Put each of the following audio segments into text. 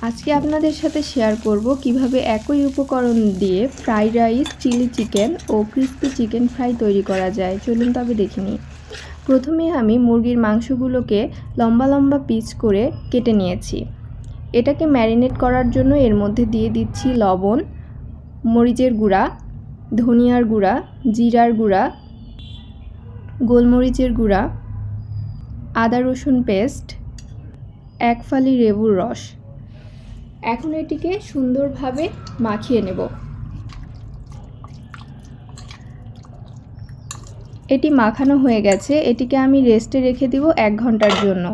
আজকে আপনাদের সাথে শেয়ার করব কিভাবে একই উপকরণ দিয়ে ফ্রাইড রাইস, চিলি চিকেন ও ক্রিস্পি চিকেন ফ্রাই তৈরি করা যায়। চলুন তবে দেখে নিই। প্রথমে আমি মুরগির মাংসগুলোকে লম্বা লম্বা পিস করে কেটে নিয়েছি। এটাকে ম্যারিনেট করার জন্য এর মধ্যে দিয়ে দিচ্ছি লবণ, মরিচের গুঁড়া, ধনিয়ার গুঁড়া, জিরার গুঁড়া, গোলমরিচের গুঁড়া, আদা রসুন পেস্ট, এক ফালি লেবুর রস। এখন এটিকে সুন্দরভাবে মাখিয়ে নেব। এটি মাখানো হয়ে গেছে, এটিকে আমি রেস্টে রেখে দিব 1 ঘন্টার জন্য।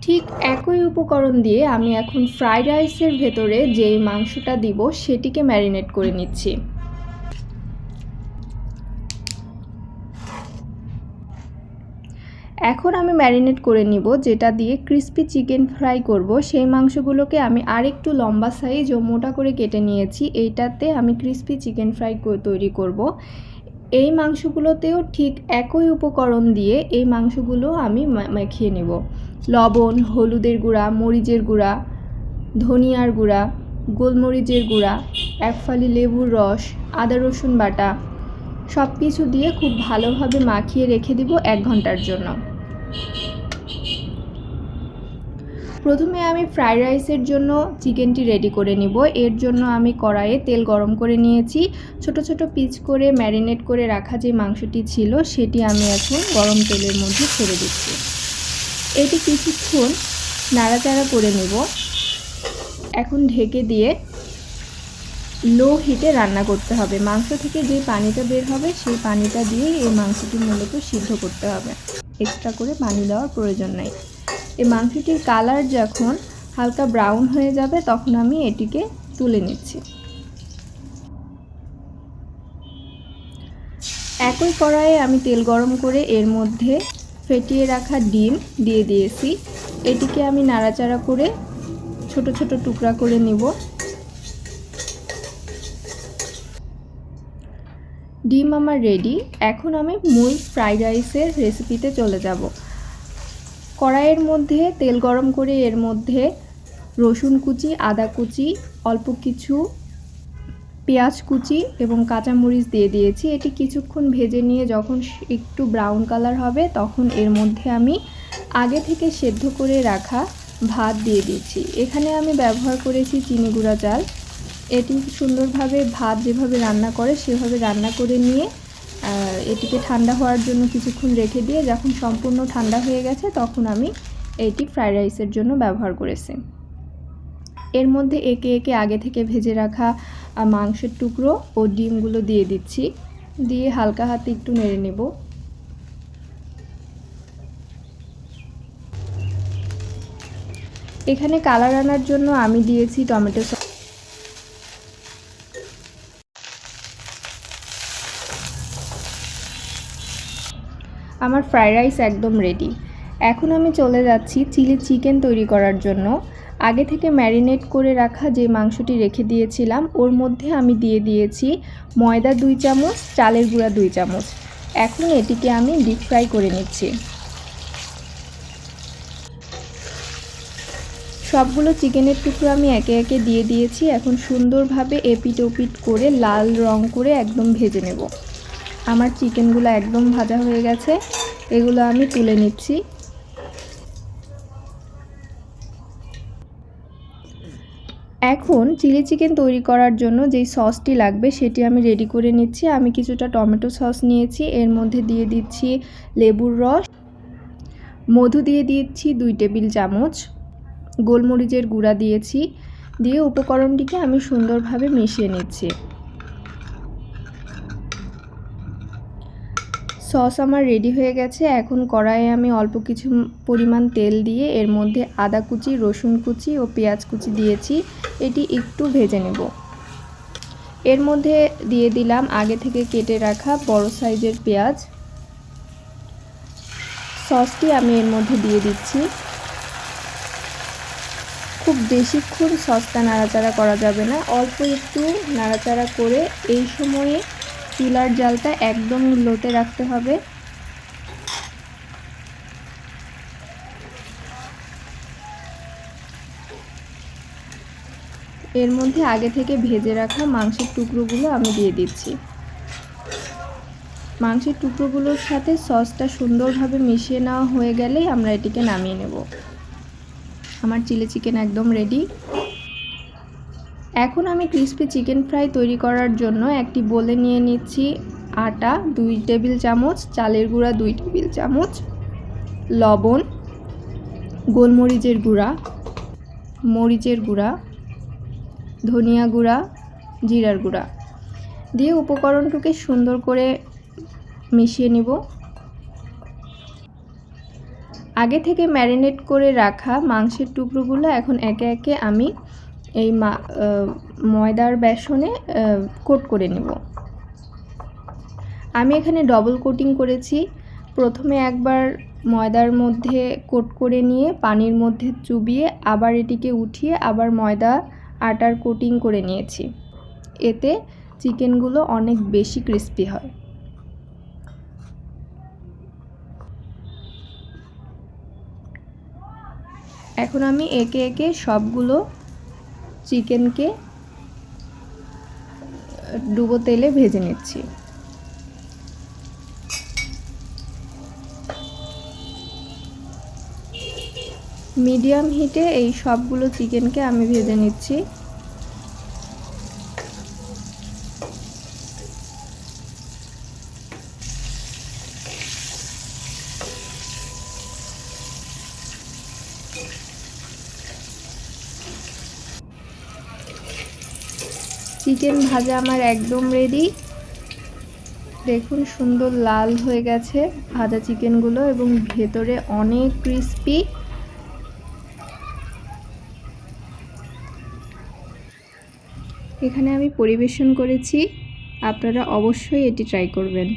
ঠিক একই উপকরণ দিয়ে আমি এখন ফ্রাইড রাইসের ভেতরে যেই মাংসটা দিব সেটিকে ম্যারিনেট করে নিচ্ছি। এখন আমি ম্যারিনেট করে নিব যেটা দিয়ে ক্রিস্পি চিকেন ফ্রাই করব। সেই মাংসগুলোকে আমি আরেকটু লম্বা সাইজ ও মোটা করে কেটে নিয়েছি। এইটাতে আমি ক্রিস্পি চিকেন ফ্রাই তৈরি করব। এই মাংসগুলোতেও ঠিক একই উপকরণ দিয়ে এই মাংসগুলো আমি মাখিয়ে নেব। লবণ, হলুদের গুঁড়া, মরিচের গুঁড়া, ধনিয়ার গুঁড়া, গোলমরিচের গুঁড়া, 1 ফালি লেবুর রস, আদা রসুন বাটা সব কিছু দিয়ে খুব ভালোভাবে মাখিয়ে রেখে দিব 1 ঘন্টার জন্য। প্রথমে আমি ফ্রাইড রাইসের জন্য চিকেনটি রেডি করে নিব। এর জন্য আমি কড়াইয়ে তেল গরম করে নিয়েছি। ছোট ছোট পিস করে ম্যারিনেট করে রাখা যে মাংসটি ছিল সেটি আমি এখন গরম তেলের মধ্যে ছেড়ে দিচ্ছি। এটি কিছুক্ষণ নাড়াচাড়া করে নেব। এখন ঢেকে দিয়ে লো হিটে রান্না করতে হবে। মাংস থেকে যে পানিটা বের হবে সেই পানিটা দিয়ে এই মাংসটি মূলত সিদ্ধ করতে হবে। এক্সট্রা করে পানি দেওয়ার প্রয়োজন নেই। এই মাংসটির কালার যখন হালকা ব্রাউন হয়ে যাবে তখন আমি এটিকে তুলে নিচ্ছি। একই কড়াইয়ে আমি তেল গরম করে এর মধ্যে ফেটিয়ে রাখা ডিম দিয়ে দিয়েছি। এটিকে আমি নাড়াচাড়া করে ছোট ছোট টুকরা করে নিব। ডিম আমার রেডি। এখন আমি মূল ফ্রাইড রাইসের রেসিপিতে চলে যাব। কড়াইয়ের মধ্যে তেল গরম করে এর মধ্যে রসুন কুচি, আদা কুচি, অল্প কিছু পেঁয়াজ কুচি এবং কাঁচামরিচ দিয়ে দিয়েছি। এটি কিছুক্ষণ ভেজে নিয়ে যখন একটু ব্রাউন কালার হবে তখন এর মধ্যে আমি আগে থেকে সেদ্ধ করে রাখা ভাত দিয়ে দিচ্ছি। এখানে আমি ব্যবহার করেছি চিনি গুঁড়া চাল। এটি সুন্দরভাবে ভাত যেভাবে রান্না করে সেভাবে রান্না করে নিয়ে এটিকে ঠান্ডা হওয়ার জন্য কিছুক্ষণ রেখে দিয়ে যখন সম্পূর্ণ ঠান্ডা হয়ে গেছে তখন আমি এটি ফ্রাইড রাইসের জন্য ব্যবহার করেছি। এর মধ্যে একে একে আগে থেকে ভেজে রাখা মাংসের টুকরো ও ডিমগুলো দিয়ে দিচ্ছি। দিয়ে হালকা হাতে একটু নেড়ে নেব। এখানে কালার আনার জন্য আমি দিয়েছি টমেটো সস। আমার ফ্রাইড রাইস একদম রেডি। এখন আমি চলে যাচ্ছি চিলি চিকেন তৈরি করার জন্য। আগে থেকে ম্যারিনেট করে রাখা যে মাংসটি রেখে দিয়েছিলাম ওর মধ্যে আমি দিয়ে দিয়েছি ময়দা 2 চামচ, চালের গুঁড়া 2 চামচ। এখন এটিকে আমি ডিপ ফ্রাই করে নিচ্ছি। সবগুলো চিকেনের টুকরো আমি একে একে দিয়ে দিয়েছি। এখন সুন্দরভাবে এপিট ওপিট করে লাল রং করে একদম ভেজে নেব। আমার চিকেনগুলো একদম ভাজা হয়ে গেছে, এগুলো আমি তুলে নিচ্ছি। এখন চিলি চিকেন তৈরি করার জন্য যেই সসটি লাগবে সেটি আমি রেডি করে নিচ্ছি। আমি কিছুটা টমেটো সস নিয়েছি, এর মধ্যে দিয়ে দিচ্ছি লেবুর রস, মধু দিয়ে দিচ্ছি 2 টেবিল চামচ, গোলমরিচের গুঁড়া দিয়েছি। দিয়ে উপকরণটিকে আমি সুন্দরভাবে মিশিয়ে নিচ্ছি। সস আমার রেডি হয়ে গেছে। এখন কড়াইয়ে আমি অল্প কিছু পরিমাণ তেল দিয়ে এর মধ্যে আদা কুচি, রসুন কুচি ও পেঁয়াজ কুচি দিয়েছি। এটি একটু ভেজে নেব। এর মধ্যে দিয়ে দিলাম আগে থেকে কেটে রাখা বড় সাইজের পেঁয়াজ। সসটি আমি এর মধ্যে দিয়ে দিচ্ছি। খুব বেশিক্ষণ সসটা নাড়াচাড়া করা যাবে না, অল্প একটু নাড়াচাড়া করে এই সময়ে চুলার জালটা একদম লোতে রাখতে হবে। এর মধ্যে আগে থেকে ভেজে রাখা মাংসের টুকরোগুলো আমি দিয়ে দিচ্ছি। মাংসের টুকরোগুলোর সাথে সসটা সুন্দরভাবে মিশিয়ে নেওয়া হয়ে গেলেই আমরা এটিকে নামিয়ে নেব। আমার চিলি চিকেন একদম রেডি। এখন আমি ক্রিস্পি চিকেন ফ্রাই তৈরি করার জন্য একটি বোলে নিয়ে নিচ্ছি আটা 2 টেবিল চামচ, চালের গুঁড়া 2 টেবিল চামচ, লবণ, গোলমরিচের গুঁড়া, মরিচের গুঁড়া, ধনিয়া গুঁড়া, জিরার গুঁড়া দিয়ে উপকরণটিকে সুন্দর করে মিশিয়ে নিব। আগে থেকে ম্যারিনেট করে রাখা মাংসের টুকরোগুলো এখন একে একে আমি এই ময়দার বেসনে কোট করে নেব। আমি এখানে ডবল কোটিং করেছি। প্রথমে একবার ময়দার মধ্যে কোট করে নিয়ে পানির মধ্যে চুবিয়ে আবার এটিকে উঠিয়ে আবার ময়দা আটার কোটিং করে নিয়েছি। এতে চিকেনগুলো অনেক বেশি ক্রিস্পি হয়। এখন আমি একে একে সবগুলো চিকেনকে ডুবো তেলে ভেজে নিচ্ছি। মিডিয়াম হিটে এই সবগুলো চিকেনকে আমি ভেজে নিচ্ছি। চিকেন ভাজা আমার একদম রেডি। দেখুন সুন্দর লাল হয়ে গেছে ভাজা চিকেনগুলো এবং ভেতরে অনেক ক্রিস্পি। এখানে আমি পরিবেশন করেছি, আপনারা অবশ্যই এটি ট্রাই করবেন।